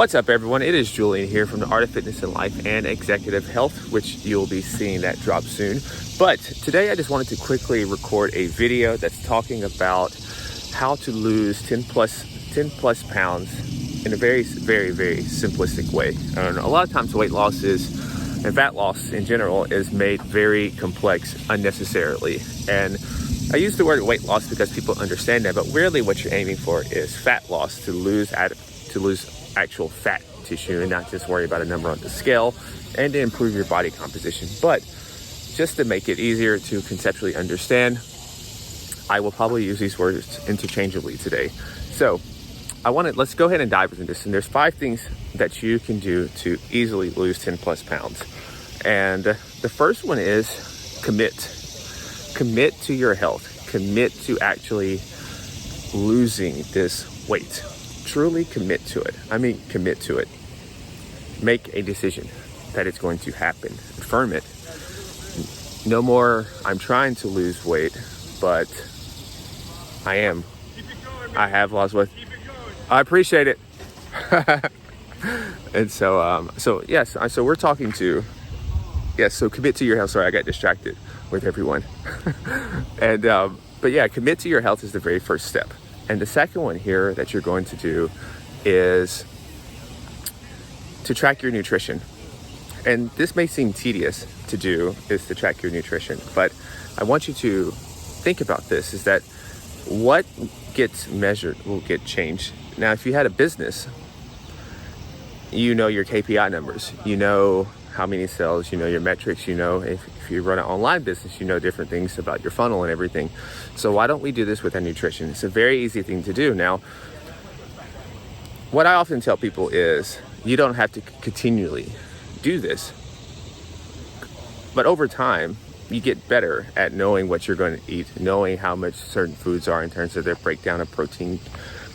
What's up, everyone? It is Julian here from the Art of Fitness and Life and Executive Health, which you'll be seeing that drop soon. But today I just wanted to quickly record a video that's talking about how to lose 10 plus pounds in a very simplistic way. I don't know. A lot of times weight loss and fat loss in general is made very complex unnecessarily. And I use the word weight loss because people understand that, but really what you're aiming for is fat loss, to lose actual fat tissue and not just worry about a number on the scale, and to improve your body composition. But just to make it easier to conceptually understand, I will probably use these words interchangeably today. So let's go ahead and dive into this. And there's 5 things that you can do to easily lose 10 plus pounds. And the first one is commit to your health. Commit to actually losing this weight. Truly commit to it. Commit to it. Make a decision that it's going to happen. Affirm it. No more, I'm trying to lose weight, but I am. I have lost weight. I appreciate it. And so we're talking to, so commit to your health. Sorry, I got distracted with everyone. But commit to your health is the very first step. And the second one here that you're going to do is to track your nutrition. And this may seem tedious to do, is to track your nutrition, but I want you to think about this, is that what gets measured will get changed. Now, if you had a business, you know your KPI numbers, you know how many sales, you know your metrics, you know if you run an online business, you know different things about your funnel and everything. So why don't we do this with our nutrition? It's a very easy thing to do. Now, what I often tell people is you don't have to continually do this, but over time you get better at knowing what you're going to eat, knowing how much certain foods are in terms of their breakdown of protein,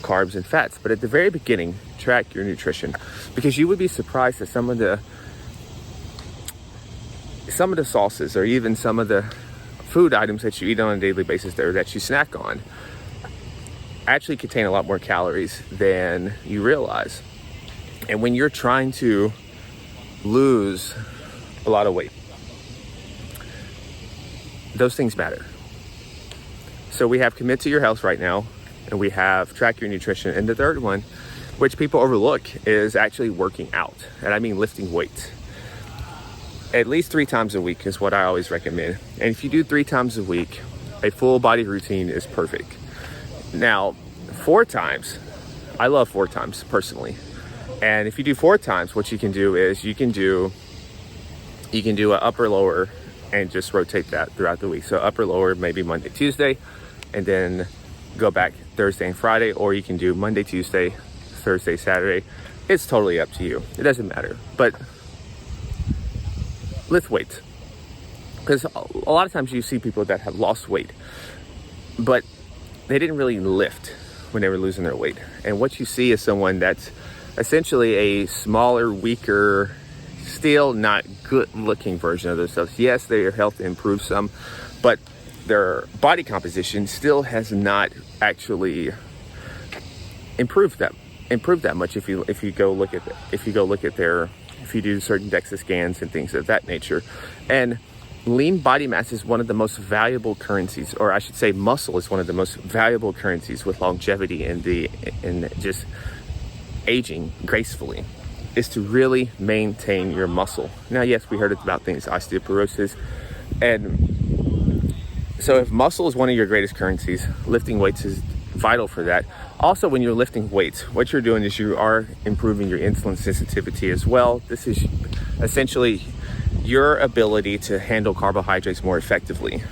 carbs, and fats. But at the very beginning, track your nutrition, because you would be surprised at some of the sauces, or even some of the food items that you eat on a daily basis there that you snack on, actually contain a lot more calories than you realize. And when you're trying to lose a lot of weight, those things matter. So we have commit to your health right now, and we have track your nutrition. And the third one, which people overlook, is actually working out. And I mean lifting weights. At least 3 times a week is what I always recommend. And if you do 3 times a week, a full body routine is perfect. Now, 4 times, I love 4 times personally. And if you do 4 times, what you can do is you can do an upper lower and just rotate that throughout the week. So upper lower, maybe Monday, Tuesday, and then go back Thursday and Friday, or you can do Monday, Tuesday, Thursday, Saturday. It's totally up to you. It doesn't matter. But lift weights, because a lot of times you see people that have lost weight, but they didn't really lift when they were losing their weight. And what you see is someone that's essentially a smaller, weaker, still not good looking version of themselves. Yes, their health improved some, but their body composition still has not actually improved that much. If you do certain DEXA scans and things of that nature. And lean body mass is one of the most valuable currencies, or I should say muscle is one of the most valuable currencies with longevity and just aging gracefully, is to really maintain your muscle. Now, yes, we heard about things, osteoporosis. And so if muscle is one of your greatest currencies, lifting weights is vital for that. Also, when you're lifting weights, what you're doing is you are improving your insulin sensitivity as well. This is essentially your ability to handle carbohydrates more effectively,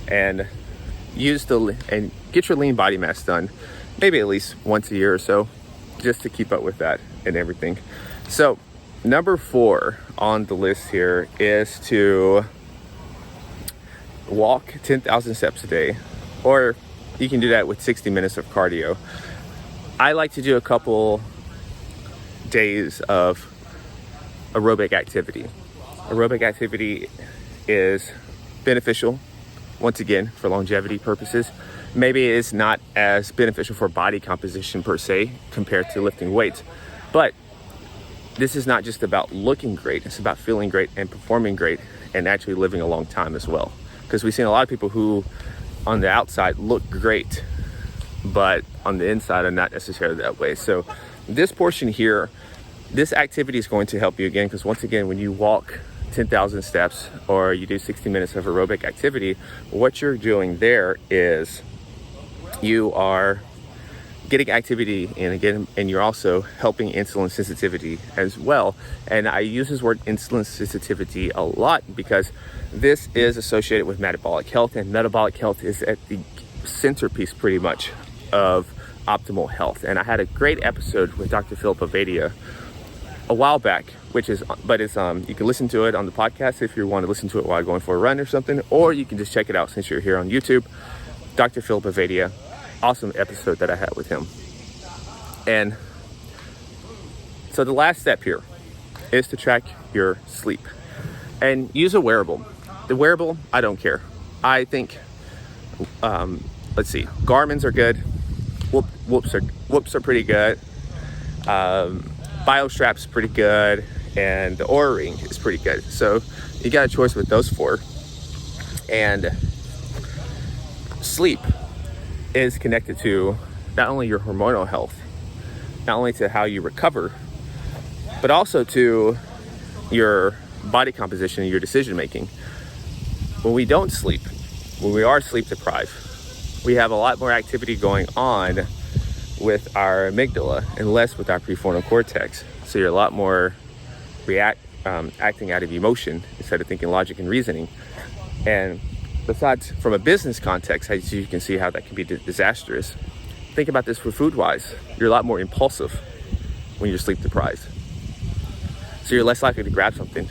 and get your lean body mass done maybe at least once a year or so, just to keep up with that and everything. So number 4 on the list here is to walk 10,000 steps a day, or you can do that with 60 minutes of cardio. I like to do a couple days of aerobic activity. Aerobic activity is beneficial, once again, for longevity purposes. Maybe it's not as beneficial for body composition per se compared to lifting weights, but this is not just about looking great, it's about feeling great and performing great and actually living a long time as well. Because we've seen a lot of people who on the outside look great, but on the inside are not necessarily that way. So this portion here, this activity is going to help you again, because once again, when you walk 10,000 steps or you do 60 minutes of aerobic activity, what you're doing there is you are getting activity in again, and you're also helping insulin sensitivity as well. And I use this word insulin sensitivity a lot because this is associated with metabolic health, and metabolic health is at the centerpiece pretty much of optimal health. And I had a great episode with Dr. Philip Avadia a while back, you can listen to it on the podcast if you want to listen to it while going for a run or something, or you can just check it out since you're here on YouTube. Dr. Philip Avadia, awesome episode that I had with him. And so the last step here is to track your sleep and use a wearable. The wearable, I don't care. I think, Garmin's are good. Whoops are pretty good. BioStrap's pretty good, and the Oura Ring is pretty good. So you got a choice with those four. And sleep is connected to not only your hormonal health, not only to how you recover, but also to your body composition and your decision making. When we don't sleep, when we are sleep deprived, we have a lot more activity going on with our amygdala and less with our prefrontal cortex. So you're a lot more acting out of emotion instead of thinking logic and reasoning. And besides, from a business context, as you can see how that can be disastrous. Think about this for food-wise. You're a lot more impulsive when you're sleep deprived. So you're less likely to grab something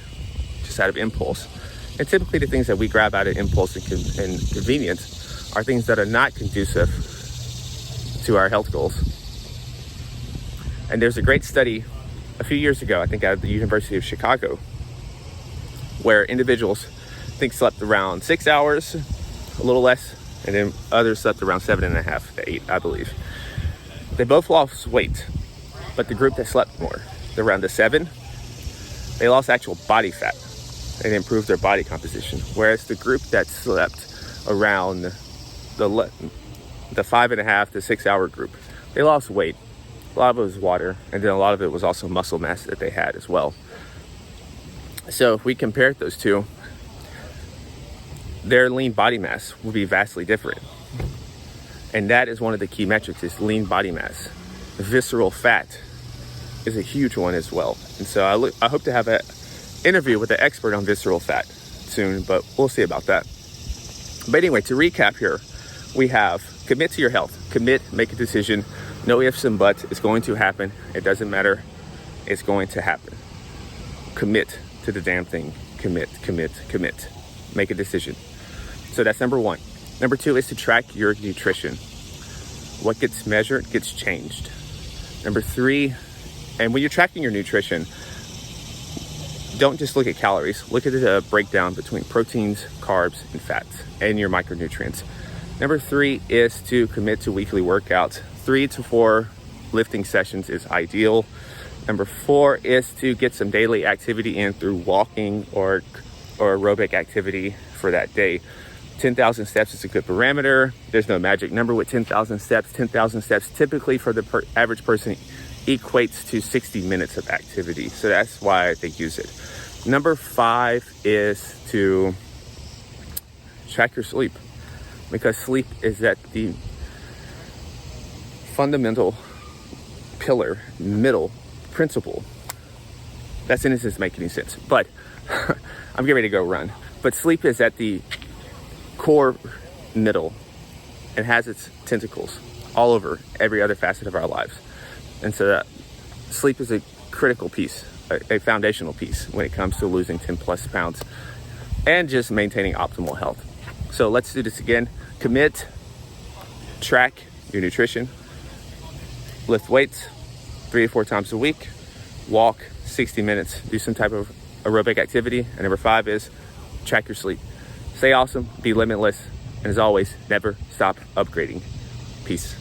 just out of impulse. And typically the things that we grab out of impulse and convenience are things that are not conducive to our health goals. And there's a great study a few years ago, I think at the University of Chicago, where individuals slept around 6 hours, a little less, and then others slept around 7.5 to 8, I believe. They both lost weight, but the group that slept more, around the 7, they lost actual body fat and improved their body composition. Whereas the group that slept around the 5.5 to 6 hour group, they lost weight. A lot of it was water, and then a lot of it was also muscle mass that they had as well. So if we compared those two, their lean body mass will be vastly different. And that is one of the key metrics, is lean body mass. Visceral fat is a huge one as well. And so I hope to have an interview with an expert on visceral fat soon, but we'll see about that. But anyway, to recap here, we have commit to your health. Commit, make a decision. No ifs and buts. It's going to happen. It doesn't matter. It's going to happen. Commit to the damn thing. Commit. Make a decision. So that's number one. Number two is to track your nutrition. What gets measured gets changed. Number three, and when you're tracking your nutrition, don't just look at calories. Look at the breakdown between proteins, carbs, and fats, and your micronutrients. Number three is to commit to weekly workouts. 3 to 4 lifting sessions is ideal. Number 4 is to get some daily activity in through walking or aerobic activity for that day. 10,000 steps is a good parameter. There's no magic number with 10,000 steps. 10,000 steps typically for the average person equates to 60 minutes of activity. So that's why they use it. Number 5 is to track your sleep, because sleep is at the fundamental pillar, middle principle. That sentence doesn't make any sense, but I'm getting ready to go run. But sleep is at the core middle and has its tentacles all over every other facet of our lives. And so that sleep is a critical piece, a foundational piece when it comes to losing 10 plus pounds and just maintaining optimal health. So let's do this again. Commit, track your nutrition, lift weights 3 to 4 times a week, walk 60 minutes, do some type of aerobic activity. And number 5 is track your sleep. Stay awesome, be limitless, and as always, never stop upgrading. Peace.